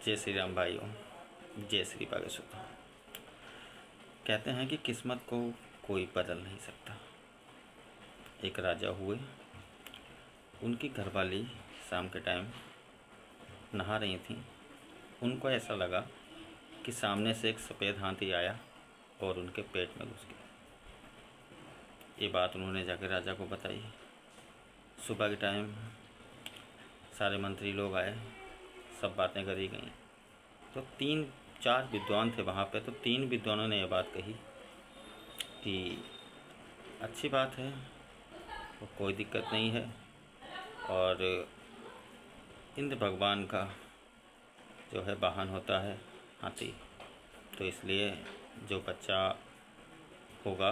जय श्री राम भाइयों, जय श्री बागेश्वर। कहते हैं कि किस्मत को कोई बदल नहीं सकता। एक राजा हुए, उनकी घरवाली शाम के टाइम नहा रही थी। उनको ऐसा लगा कि सामने से एक सफ़ेद हाथी आया और उनके पेट में घुस गया। ये बात उन्होंने जाकर राजा को बताई। सुबह के टाइम सारे मंत्री लोग आए, सब बातें करी गई। तो 3-4 विद्वान थे वहाँ पे। तो 3 विद्वानों ने यह बात कही कि अच्छी बात है, वो कोई दिक्कत नहीं है, और इंद्र भगवान का जो है वाहन होता है हाथी, तो इसलिए जो बच्चा होगा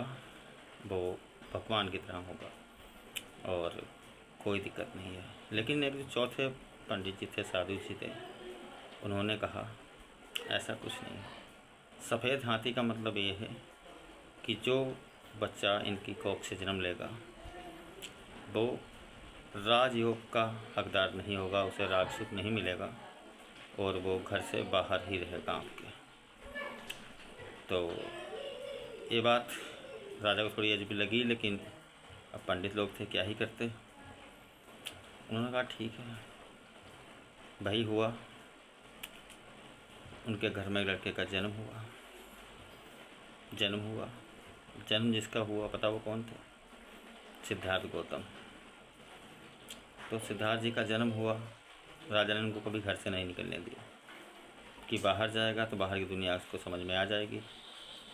वो भगवान की तरह होगा और कोई दिक्कत नहीं है। लेकिन एक जो चौथे पंडित जी थे, साधु जी थे, उन्होंने कहा ऐसा कुछ नहीं। सफ़ेद हाथी का मतलब ये है कि जो बच्चा इनकी कोख से जन्म लेगा वो राजयोग का हकदार नहीं होगा, उसे राजसुख नहीं मिलेगा और वो घर से बाहर ही रहेगा आपके। तो ये बात राजा को थोड़ी अजीब लगी, लेकिन अब पंडित लोग थे, क्या ही करते। उन्होंने कहा ठीक है। भाई हुआ, उनके घर में लड़के का जन्म हुआ। जन्म जिसका हुआ पता वो कौन थे? सिद्धार्थ गौतम। तो सिद्धार्थ जी का जन्म हुआ। राजा ने उनको कभी घर से नहीं निकलने दिया कि बाहर जाएगा तो बाहर की दुनिया उसको समझ में आ जाएगी,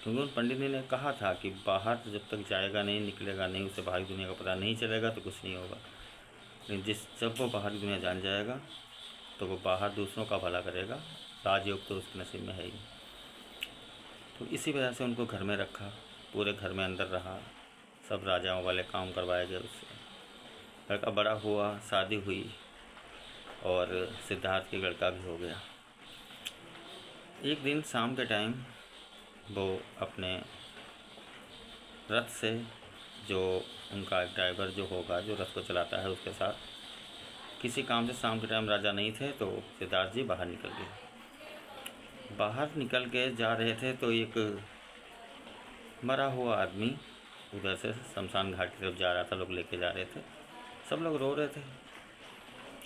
क्योंकि उन पंडित ने कहा था कि बाहर जब तक जाएगा नहीं, निकलेगा नहीं, उसे बाहर की दुनिया का पता नहीं चलेगा तो कुछ नहीं होगा। लेकिन जब वो बाहर की दुनिया जान जाएगा तो वो बाहर दूसरों का भला करेगा। राजयोग तो उसके नसीब में है ही। तो इसी वजह से उनको घर में रखा, पूरे घर में अंदर रहा, सब राजाओं वाले काम करवाए गए उससे। लड़का बड़ा हुआ, शादी हुई और सिद्धार्थ की लड़का भी हो गया। एक दिन शाम के टाइम वो अपने रथ से, जो उनका ड्राइवर जो होगा, जो रथ को चलाता है, उसके साथ किसी काम से शाम के टाइम राजा नहीं थे, तो सिद्धार्थ जी बाहर निकल गए। बाहर निकल के जा रहे थे तो एक मरा हुआ आदमी उधर से शमशान घाट की तरफ जा रहा था। लोग लेके जा रहे थे, सब लोग रो रहे थे।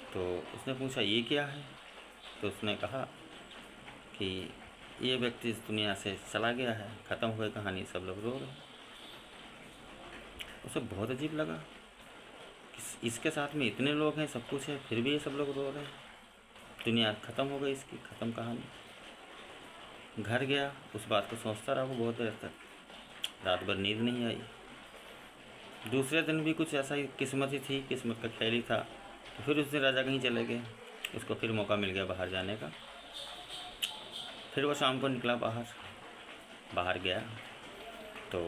तो उसने पूछा ये क्या है? तो उसने कहा कि ये व्यक्ति इस दुनिया से चला गया है, ख़त्म हो गई कहानी, सब लोग रो रहे। उसे बहुत अजीब लगा कि इसके साथ में इतने लोग हैं, सब कुछ है, फिर भी ये सब लोग रो रहे हैं। दुनिया ख़त्म हो गई, इसकी ख़त्म कहानी। घर गया, उस बात को सोचता रहा वो बहुत देर तक। रात भर नींद नहीं आई। दूसरे दिन भी कुछ ऐसा ही किस्मत ही थी, किस्मत का खेल ही था। तो फिर उस दिन राजा कहीं चले गए, उसको फिर मौका मिल गया बाहर जाने का। फिर वो शाम को निकला बाहर गया तो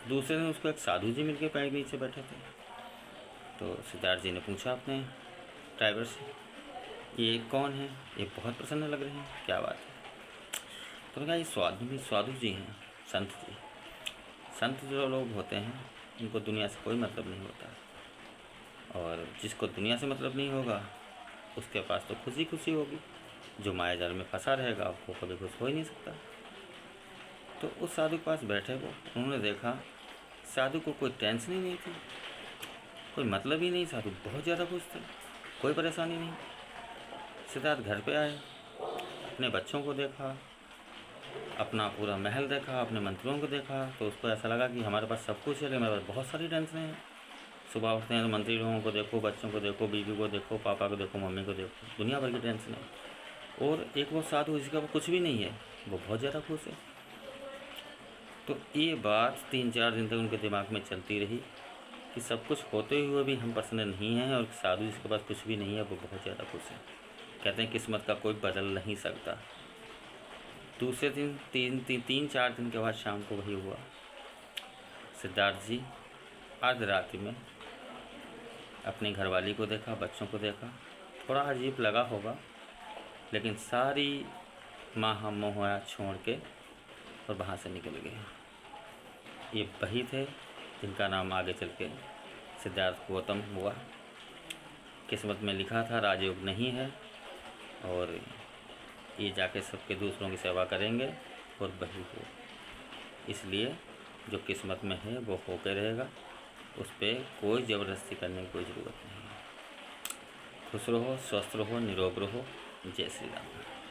दूसरे दिन उसको एक साधु जी मिल के पेड़ के नीचे बैठे थे। तो सिद्धार्थ जी ने पूछा अपने ड्राइवर से, ये कौन है? ये बहुत प्रसन्न लग रहे हैं, क्या बात है? तो उन्होंने कहा ये साधु जी हैं, संत जी। संत जो लोग होते हैं उनको दुनिया से कोई मतलब नहीं होता, और जिसको दुनिया से मतलब नहीं होगा उसके पास तो खुशी खुशी होगी। जो माया जाल में फंसा रहेगा वो कभी खुश हो ही नहीं सकता। तो उस साधु के पास बैठे वो, उन्होंने देखा साधु को कोई टेंशन ही नहीं थी, कोई मतलब ही नहीं। साधु बहुत ज़्यादा खुश थे, कोई परेशानी नहीं। सिद्धार्थ घर पे आए, अपने बच्चों को देखा, अपना पूरा महल देखा, अपने मंत्रियों को देखा, तो उसको ऐसा लगा कि हमारे पास सब कुछ है लेकिन हमारे पास बहुत सारी टेंशनें हैं। सुबह उठते हैं तो मंत्री लोगों को देखो, बच्चों को देखो, बीवी को देखो, पापा को देखो, मम्मी को देखो, दुनिया भर की टेंशन है। और एक वो साधु जिसका वो कुछ भी नहीं है, वो बहुत ज़्यादा खुश है। तो ये बात 3-4 दिन तक उनके दिमाग में चलती रही कि सब कुछ होते हुए भी हम प्रसन्न नहीं हैं, और साधु जिसके पास कुछ भी नहीं है वो बहुत ज़्यादा खुश है। कहते हैं किस्मत का कोई बदल नहीं सकता। दूसरे दिन 3-4 दिन के बाद शाम को वही हुआ। सिद्धार्थ जी अर्धरात्रि में अपनी घरवाली को देखा, बच्चों को देखा। थोड़ा अजीब लगा होगा, लेकिन सारी माह मोह छोड़ के और वहाँ से निकल गए। ये वही थे जिनका नाम आगे चल के सिद्धार्थ गौतम हुआ। किस्मत में लिखा था राजयोग नहीं है, और ये जाके सबके दूसरों की सेवा करेंगे और वही हो। इसलिए जो किस्मत में है वो होके रहेगा, उस पर कोई ज़बरदस्ती करने की कोई ज़रूरत नहीं है। खुश रहो, स्वस्थ रहो, निरोग रहो। जय श्री राम।